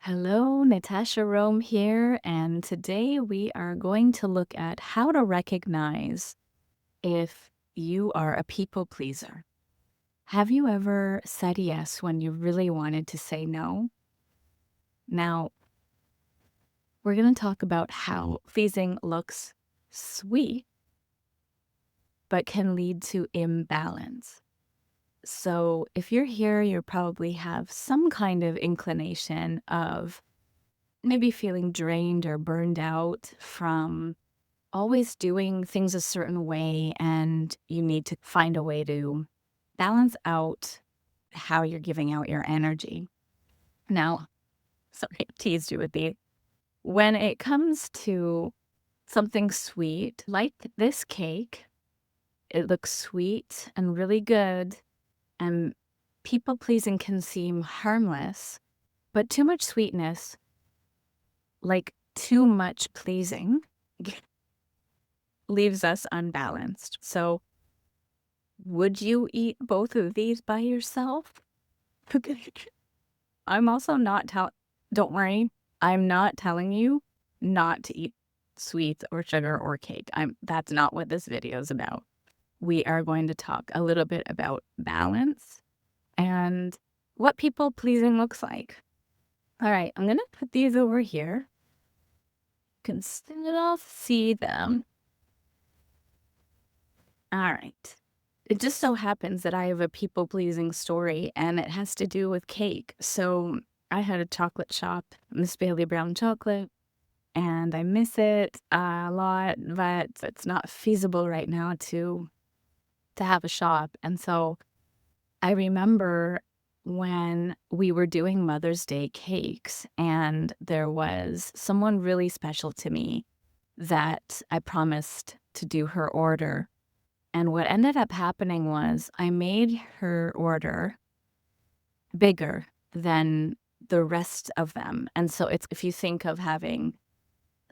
Hello, Natasha Rome here, and today we are going to look at how to recognize if you are a people pleaser. Have you ever said yes when you really wanted to say no? Now, we're going to talk about how pleasing looks sweet, but can lead to imbalance. So, if you're here, you probably have some kind of inclination of maybe feeling drained or burned out from always doing things a certain way, and you need to find a way to balance out how you're giving out your energy. Now, sorry, I teased you with the when it comes to something sweet, like this cake, it looks sweet and really good, and people pleasing can seem harmless, but too much sweetness, like too much pleasing, leaves us unbalanced. So, would you eat both of these by yourself? I'm also not don't worry, I'm not telling you not to eat sweets or sugar or cake. That's not what this video is about. We are going to talk a little bit about balance and what people pleasing looks like. All right, I'm going to put these over here. You can still see them. All right. It just so happens that I have a people-pleasing story, and it has to do with cake. So I had a chocolate shop, Miss Bailey Brown Chocolate, and I miss it a lot, but it's not feasible right now to have a shop. And so I remember when we were doing Mother's Day cakes, and there was someone really special to me that I promised to do her order. And what ended up happening was I made her order bigger than the rest of them. And so it's if you think of having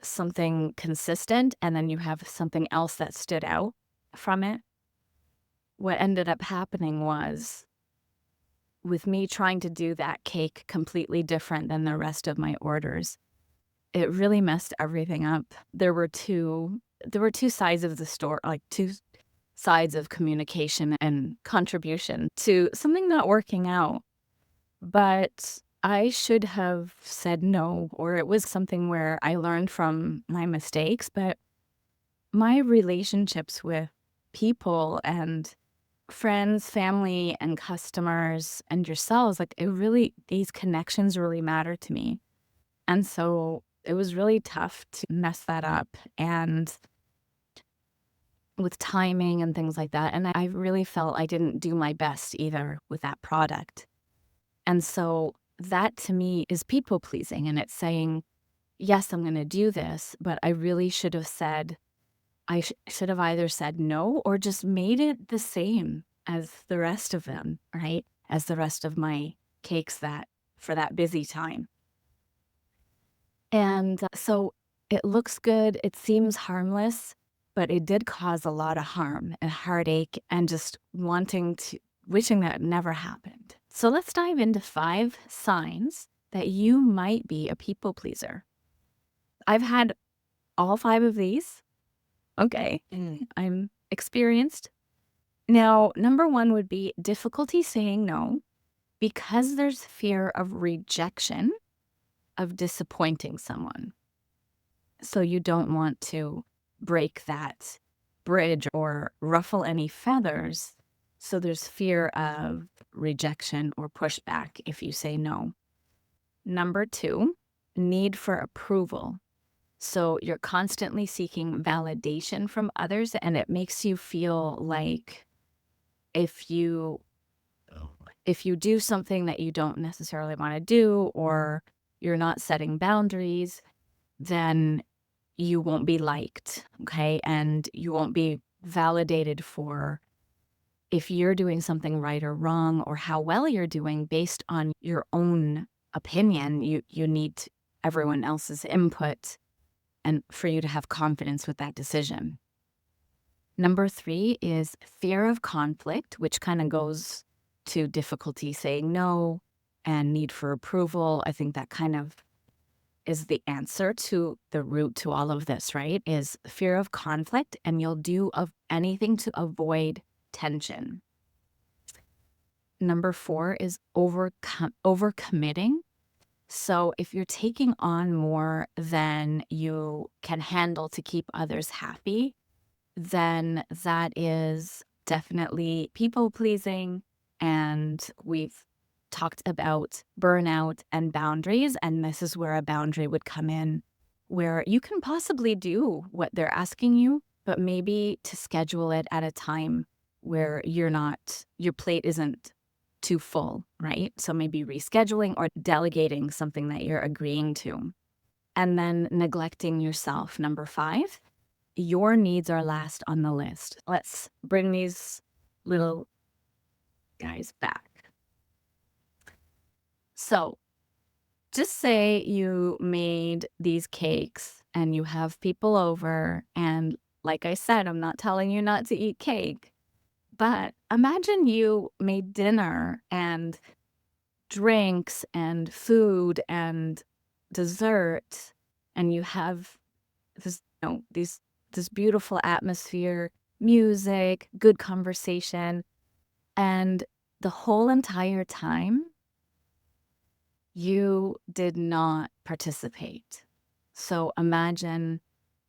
something consistent and then you have something else that stood out from it, what ended up happening was with me trying to do that cake completely different than the rest of my orders, it really messed everything up. There were two sides of the store, like two sides of communication and contribution to something not working out. But I should have said no, or it was something where I learned from my mistakes. But my relationships with people and friends, family, and customers and yourselves, like these connections really matter to me. And so it was really tough to mess that up. And with timing and things like that. And I really felt I didn't do my best either with that product. And so that to me is people pleasing. And it's saying, yes, I'm going to do this, but I really should have said, should have either said no or just made it the same as the rest of them, right? As the rest of my cakes for that busy time. And so it looks good. It seems harmless, but it did cause a lot of harm and heartache and just wishing that it never happened. So let's dive into 5 signs that you might be a people pleaser. I've had all 5 of these. Okay, I'm experienced. Now, number 1 would be difficulty saying no because there's fear of rejection, of disappointing someone. So you don't want to break that bridge or ruffle any feathers. So there's fear of rejection or pushback if you say no. Number 2, need for approval. So you're constantly seeking validation from others, and it makes you feel like if you do something that you don't necessarily want to do, or you're not setting boundaries, then you won't be liked, okay? And you won't be validated for if you're doing something right or wrong or how well you're doing based on your own opinion. You need everyone else's input and for you to have confidence with that decision. Number 3 is fear of conflict, which kind of goes to difficulty saying no and need for approval. I think that kind of is the answer to the root to all of this, right? Is fear of conflict, and you'll do of anything to avoid tension. Number 4 is overcommitting. So if you're taking on more than you can handle to keep others happy, then that is definitely people pleasing. And we've talked about burnout and boundaries. And this is where a boundary would come in, where you can possibly do what they're asking you, but maybe to schedule it at a time where your plate isn't too full, right? So maybe rescheduling or delegating something that you're agreeing to. And then neglecting yourself. Number 5, your needs are last on the list. Let's bring these little guys back. So just say you made these cakes and you have people over. And like I said, I'm not telling you not to eat cake, but imagine you made dinner and drinks and food and dessert, and you have this beautiful atmosphere, music, good conversation, and the whole entire time you did not participate. So imagine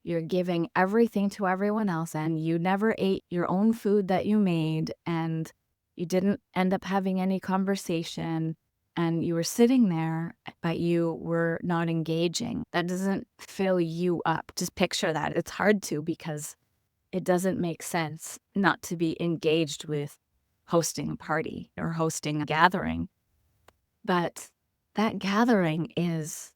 you're giving everything to everyone else and you never ate your own food that you made, and you didn't end up having any conversation, and you were sitting there, but you were not engaging. That doesn't fill you up. Just picture that. It's hard to, because it doesn't make sense not to be engaged with hosting a party or hosting a gathering. But that gathering is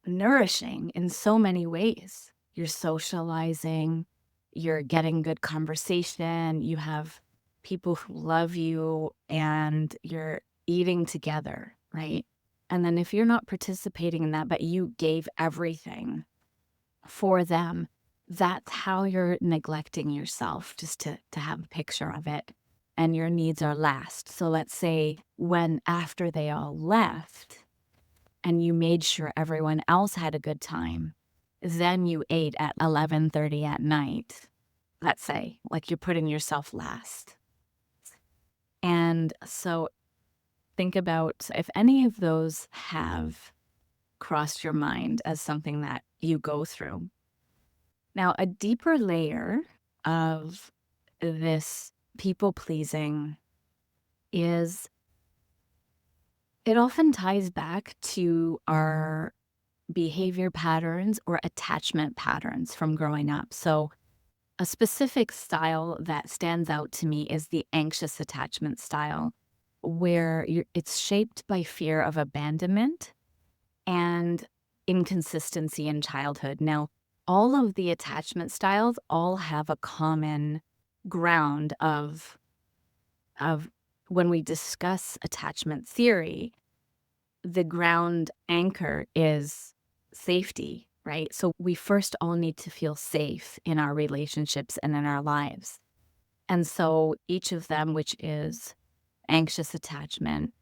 nourishing in so many ways. You're socializing, you're getting good conversation, you have people who love you, and you're eating together, right? And then if you're not participating in that, but you gave everything for them, that's how you're neglecting yourself, just to have a picture of it. And your needs are last. So let's say after they all left, and you made sure everyone else had a good time, then you ate at 11:30 at night, let's say, like you're putting yourself last. And so think about if any of those have crossed your mind as something that you go through. Now, a deeper layer of this people pleasing is it often ties back to our behavior patterns or attachment patterns from growing up. So a specific style that stands out to me is the anxious attachment style, where it's shaped by fear of abandonment and inconsistency in childhood. Now, all of the attachment styles all have a common ground of when we discuss attachment theory, the ground anchor is safety, right? So we first all need to feel safe in our relationships and in our lives. And so each of them, which is anxious attachment,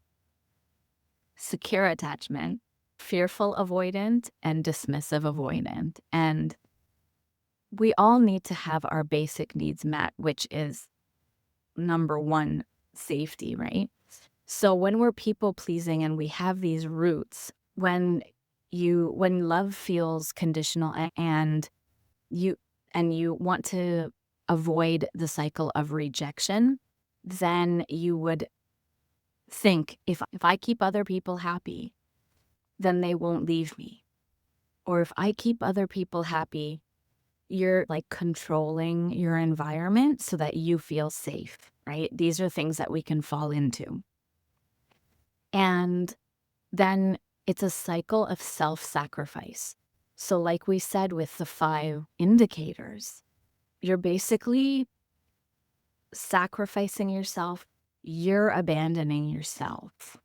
secure attachment, fearful avoidant, and dismissive avoidant. And we all need to have our basic needs met, which is number 1, safety, right? So when we're people pleasing and we have these roots, when love feels conditional and you want to avoid the cycle of rejection, then you would think, if I keep other people happy, then they won't leave me. Or if I keep other people happy, you're like controlling your environment so that you feel safe, right? These are things that we can fall into. And then it's a cycle of self-sacrifice. So like we said with the 5 indicators, you're basically sacrificing yourself, you're abandoning yourself.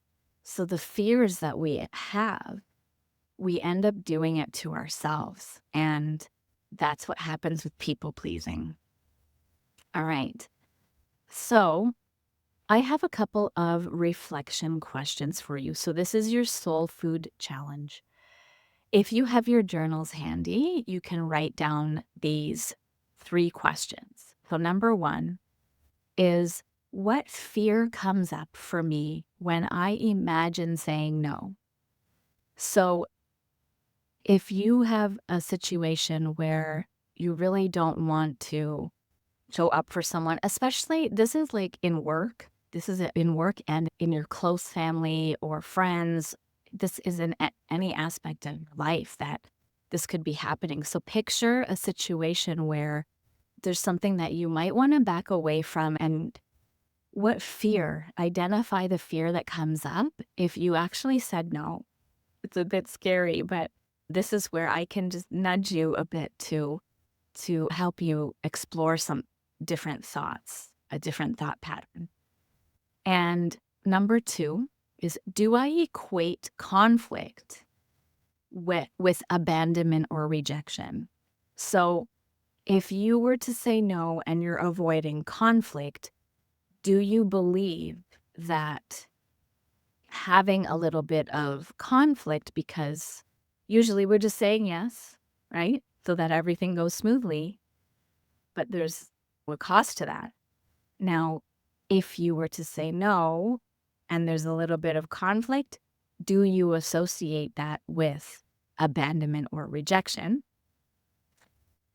So the fears that we have, we end up doing it to ourselves. And that's what happens with people pleasing. All right. So I have a couple of reflection questions for you. So, this is your soul food challenge. If you have your journals handy, you can write down these 3 questions. So, number 1 is, what fear comes up for me when I imagine saying no? So, if you have a situation where you really don't want to show up for someone, especially this is like in work. This is in work and in your close family or friends. This is in any aspect of your life that this could be happening. So picture a situation where there's something that you might want to back away from, and what fear, identify the fear that comes up if you actually said no. It's a bit scary, but this is where I can just nudge you a bit to help you explore some different thoughts, a different thought pattern. And number 2 is, do I equate conflict with abandonment or rejection? So if you were to say no and you're avoiding conflict, do you believe that having a little bit of conflict, because usually we're just saying yes, right? So that everything goes smoothly, but there's a cost to that. Now, if you were to say no and there's a little bit of conflict, do you associate that with abandonment or rejection?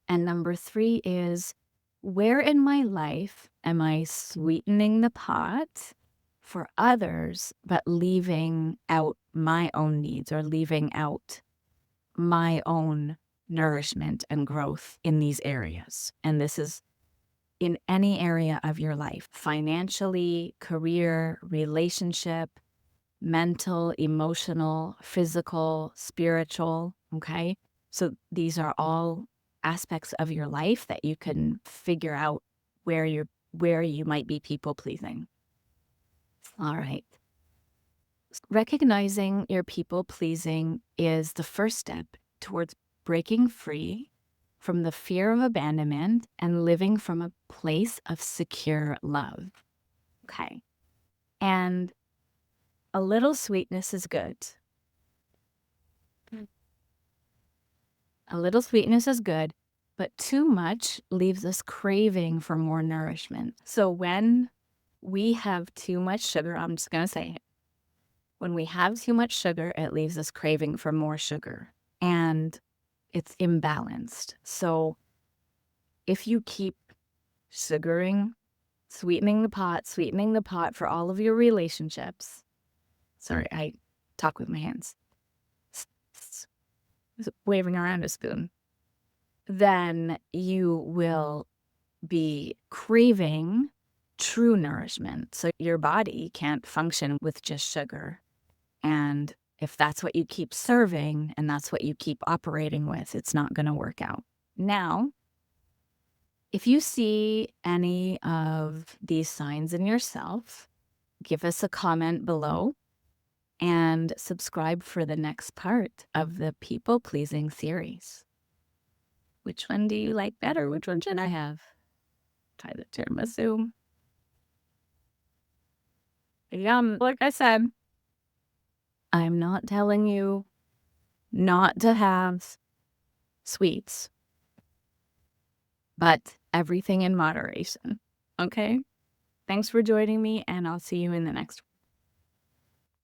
And number 3 is, where in my life am I sweetening the pot for others, but leaving out my own needs or leaving out my own nourishment and growth in these areas? And this is in any area of your life, financially, career, relationship, mental, emotional, physical, spiritual. Okay. So these are all aspects of your life that you can figure out where you might be people pleasing. All right. Recognizing your people pleasing is the first step towards breaking free from the fear of abandonment and living from a place of secure love. Okay. And a little sweetness is good. A little sweetness is good, but too much leaves us craving for more nourishment. So when we have too much sugar, I'm just going to say it. When we have too much sugar, it leaves us craving for more sugar, and it's imbalanced. So if you keep sugaring, sweetening the pot for all of your relationships. Sorry, I talk with my hands. Waving around a spoon. Then you will be craving true nourishment. So your body can't function with just sugar. And if that's what you keep serving and that's what you keep operating with, it's not going to work out. Now, if you see any of these signs in yourself, give us a comment below and subscribe for the next part of the people pleasing series. Which one do you like better? Which one should I have? Try the tiramisu. Yum. Like I said, I'm not telling you not to have sweets, but everything in moderation. Okay? Thanks for joining me, and I'll see you in the next one.